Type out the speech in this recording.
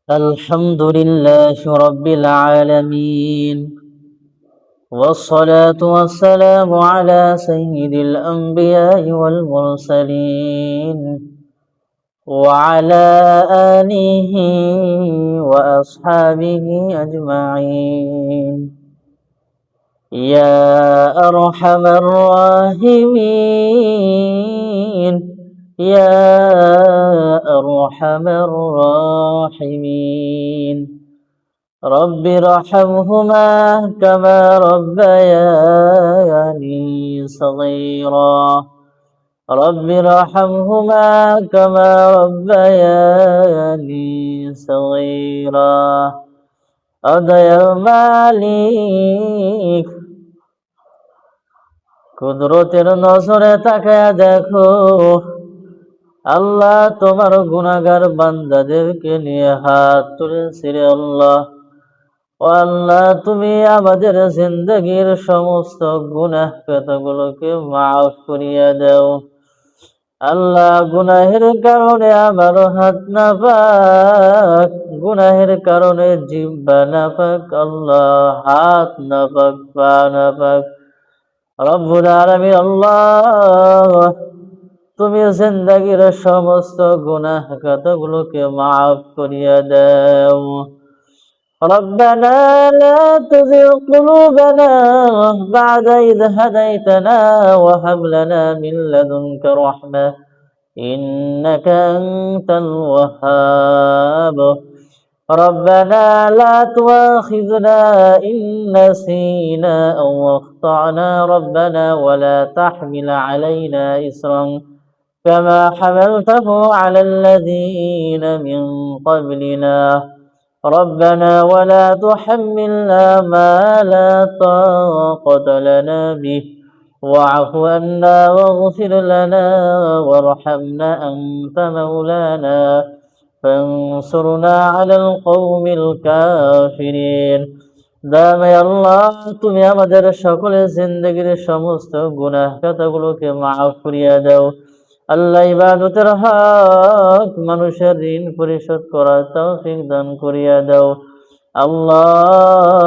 الحمد لله رب العالمين، والصلاة والسلام على سيد الأنبياء والمرسلين وعلى آله وأصحابه أجمعين. يا أرحم الراحمين، يا أرحم الراحمين. رب ارحمهما كما ربياني صغيرا، رب ارحمهما كما ربياني صغيرا। দয়ার মালিক, কুদরতের নজরে তাকায়া দেখো আল্লাহ, তোমার গুনাহগার বান্দাদেরকে নিয়ে হাত তুলেছি রে আল্লাহ। ও আল্লাহ, তুমি আমাদের জিন্দগির সমস্ত গুনাহ কথাগুলোকে মাফ করিয়া দাও। আল্লাহ, গুনাহের কারণে আমার হাত নাপাক, গুনাহের কারণে জিহ্বা নাপাক, আল্লাহ হাত নাপাক, পা নাপাক। রব্বুল আলামিন আল্লাহ, তুমি জিন্দগির সমস্ত গুনাহ কথাগুলোকে মাফ করিয়া দাও। ربنا لا تزغ قلوبنا بعد إذ هديتنا وهب لنا من لدنك رحمة إنك أنت الوهاب. ربنا لا تؤاخذنا إن نسينا أو أخطأنا ربنا ولا تحمل علينا إصرا كما حملته على الذين من قبلنا ربنا ولا تحملنا ما لا طاقة لنا به واعف عنا واغفر لنا وارحمنا أنت مولانا فانصرنا على القوم الكافرين. দামে আল্লাহ, তুমি আমাদের সকলের জিন্দগির সমস্ত গুনাহ খাতাগুলোকে মাফ করিয়া দাও। আল্লাহ, ইবাদতের হক মানুষের ঋণ পরিশোধ করার তৌফিক দান করিয়া দাও। আল্লাহ,